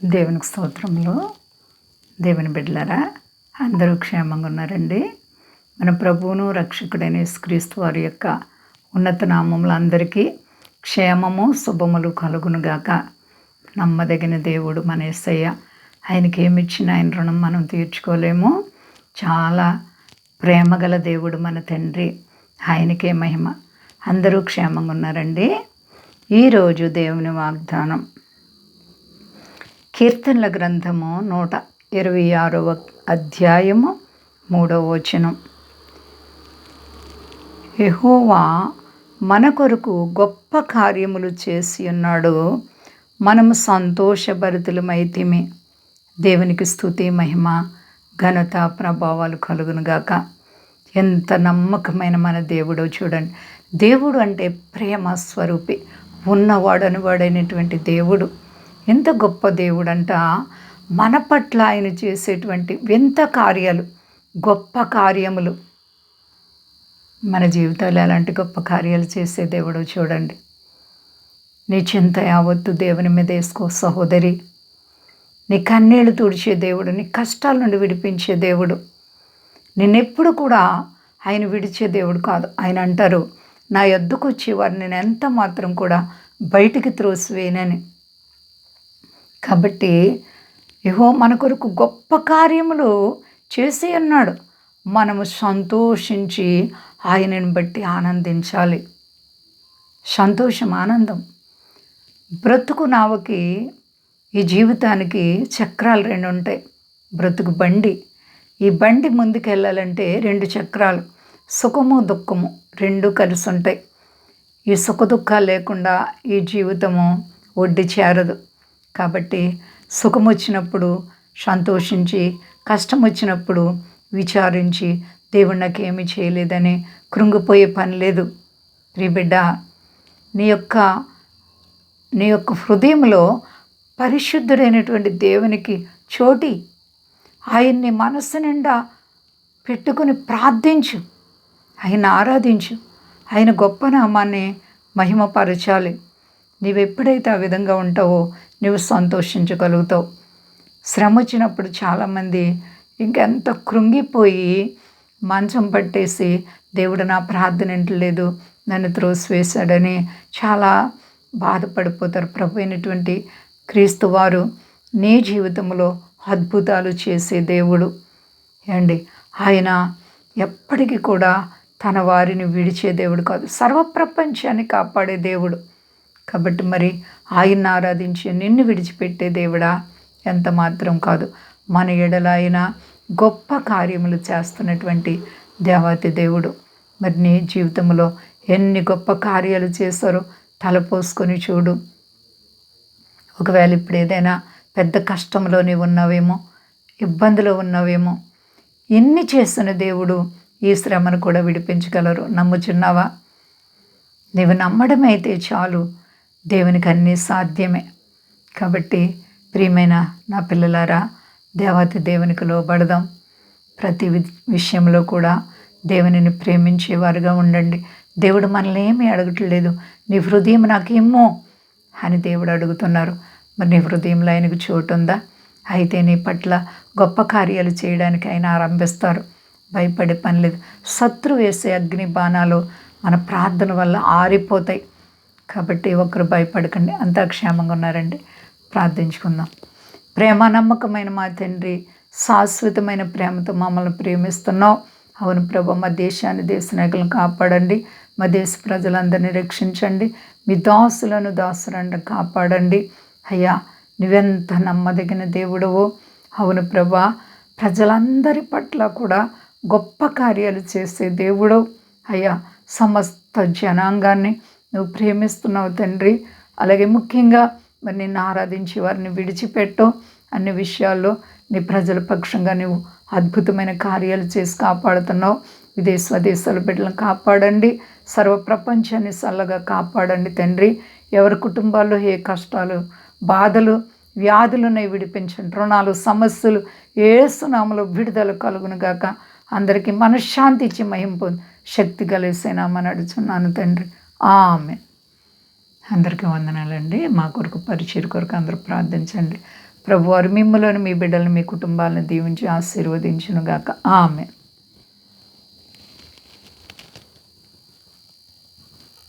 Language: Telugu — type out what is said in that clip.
దేవునికి స్తోత్రములు. దేవుని బిడ్డలారా, అందరూ క్షేమంగా ఉన్నారండి. మన ప్రభువును రక్షకుడైన యేసుక్రీస్తు వారి యొక్క ఉన్నత నామములు అందరికీ క్షేమము శుభములు కలుగునుగాక. నమ్మదగిన దేవుడు మన యేసయ్య. ఆయనకి ఏమిచ్చినా ఆయన రుణం మనం తీర్చుకోలేము. చాలా ప్రేమగల దేవుడు మన తండ్రి. ఆయనకే మహిమ. అందరూ క్షేమంగా ఉన్నారండి. ఈరోజు దేవుని వాగ్దానం కీర్తనల గ్రంథము 126వ అధ్యాయము 3వ వచనం. యెహోవా మన కొరకు గొప్ప కార్యములు చేసి ఉన్నాడు, మనము సంతోషభరితులమైతిమి. దేవునికి స్తుతి మహిమ ఘనత ప్రభావాలు కలుగునుగాక. ఎంత నమ్మకమైన మన దేవుడో చూడండి. దేవుడు అంటే ప్రేమ స్వరూపి, ఉన్నవాడు అనువాడైనటువంటి దేవుడు. ఎంత గొప్ప దేవుడంట. మన పట్ల ఆయన చేసేటువంటి వింత కార్యాలు, గొప్ప కార్యములు, మన జీవితాలు ఎలాంటి గొప్ప కార్యాలు చేసే దేవుడు చూడండి. నీ చింత యావత్తు దేవుని మీద వేసుకో సహోదరి. నీ కన్నీళ్లు తుడిచే దేవుడు, నీ కష్టాల నుండి విడిపించే దేవుడు. నిన్నెప్పుడు కూడా ఆయన విడిచే దేవుడు కాదు. ఆయన అంటారు, నా యొద్దకు వచ్చేవారు నేను ఎంత మాత్రం కూడా బయటికి త్రోసివేయనని. కాబట్టి యెహోవా మన కొరకు గొప్ప కార్యములు చేసి ఉన్నాడు. మనము సంతోషించి ఆయనను బట్టి ఆనందించాలి. సంతోషం, ఆనందం. బ్రతుకు నావకి, ఈ జీవితానికి చక్రాలు 2 ఉంటాయి. బ్రతుకు బండి. ఈ బండి ముందుకు వెళ్ళాలంటే 2 చక్రాలు, సుఖము దుఃఖము 2 కలిసి ఉంటాయి. ఈ సుఖ దుఃఖాలు లేకుండా ఈ జీవితము ఒడ్డు చేరదు. కాబట్టి సుఖం వచ్చినప్పుడు సంతోషించి, కష్టం వచ్చినప్పుడు విచారించి, దేవుడు నాకు ఏమీ చేయలేదని కృంగిపోయే పని లేదు. బిడ్డ, నీ యొక్క హృదయంలో పరిశుద్ధుడైనటువంటి దేవునికి చోటి, ఆయన్ని మనస్సు నిండా పెట్టుకుని ప్రార్థించు, ఆయన ఆరాధించు, ఆయన గొప్ప నామాన్ని మహిమపరచాలి. నీవెప్పుడైతే ఆ విధంగా ఉంటావో నువ్వు సంతోషించగలుగుతావు. శ్రమ వచ్చినప్పుడు చాలామంది ఇంకెంత కృంగిపోయి మంచం పట్టేసి, దేవుడు నా ప్రార్థన వింటలేదు, నన్ను త్రోసివేశాడని చాలా బాధపడిపోతారు. ప్రభు అయినటువంటి క్రీస్తు వారు నీ జీవితంలో అద్భుతాలు చేసే దేవుడు అండి. ఆయన ఎప్పటికీ కూడా తన వారిని విడిచే దేవుడు కాదు, సర్వప్రపంచాన్ని కాపాడే దేవుడు. కాబట్టి మరి ఆయన్ని ఆరాధించి నిన్ను విడిచిపెట్టే దేవుడా? ఎంత మాత్రం కాదు. మన ఎడల ఆయన గొప్ప కార్యములు చేస్తున్నటువంటి దేవాతి దేవుడు. మరి నీ జీవితంలో ఎన్ని గొప్ప కార్యాలు చేశారో తలపోసుకొని చూడు. ఒకవేళ ఇప్పుడు ఏదైనా పెద్ద కష్టంలో నీవు ఉన్నావేమో, ఇబ్బందిలో ఉన్నావేమో, ఎన్ని చేస్తున్న దేవుడు ఈ శ్రమను కూడా విడిపించగలరు. నమ్ముచున్నావా? నీవు నమ్మడమైతే చాలు, దేవునికి అన్నీ సాధ్యమే. కాబట్టి ప్రియమైన నా పిల్లలారా, దేవాతి దేవునికి లోబడదాం. ప్రతి విషయంలో కూడా దేవునిని ప్రేమించేవారుగా ఉండండి. దేవుడు మనల్ని ఏమీ అడగట్లేదు. నీ హృదయం నాకేమో అని దేవుడు అడుగుతున్నారు. మరి నీ హృదయంలో ఆయనకు చోటు ఉందా? అయితే నీ పట్ల గొప్ప కార్యాలు చేయడానికి ఆయన ఆరంభిస్తారు. భయపడే పని లేదు. శత్రువు వేసే అగ్ని బాణాలు మన ప్రార్థన వల్ల ఆరిపోతాయి. కాబట్టి ఒకరు భయపడకండి. అంతా క్షేమంగా ఉన్నారండి. ప్రార్థించుకుందాం. ప్రేమ నమ్మకమైన మా తండ్రి, శాశ్వతమైన ప్రేమతో మమ్మల్ని ప్రేమిస్తున్నావు. అవును ప్రభు, మా దేశాన్ని, దేశ నాయకులను కాపాడండి. మా దేశ ప్రజలందరినీ రక్షించండి. మీ దాసులను కాపాడండి. అయ్యా, నువ్వెంత నమ్మదగిన దేవుడవో. అవును ప్రభా, ప్రజలందరి పట్ల కూడా గొప్ప కార్యాలు చేసే దేవుడు. అయ్యా, సమస్త జనాంగాన్ని నువ్వు ప్రేమిస్తున్నావు తండ్రి. అలాగే ముఖ్యంగా మరి నిన్ను ఆరాధించే వారిని విడిచిపెట్టు. అన్ని విషయాల్లో నీ ప్రజల పక్షంగా నువ్వు అద్భుతమైన కార్యాలు చేసి కాపాడుతున్నావు. స్వదేశాల బిడ్డలను కాపాడండి. సర్వ ప్రపంచాన్ని చల్లగా కాపాడండి తండ్రి. ఎవరి కుటుంబాల్లో ఏ కష్టాలు, బాధలు, వ్యాధులను విడిపించండి. రుణాలు, సమస్యలు యేసు నామములో విడుదల కలుగునుగాక. అందరికీ మనశ్శాంతి ఇచ్చి మహిమ పొంది శక్తి కలిసేనామని అడుగుతున్నాను తండ్రి. ఆమేన్. అందరికీ వందనాలండి. మా కొరకు పరిచర్య కొరకు అందరూ ప్రార్థించండి. ప్రభువారు మిమ్మలను, మీ బిడ్డలను, మీ కుటుంబాలను దీవించి ఆశీర్వదించునుగాక. ఆమేన్.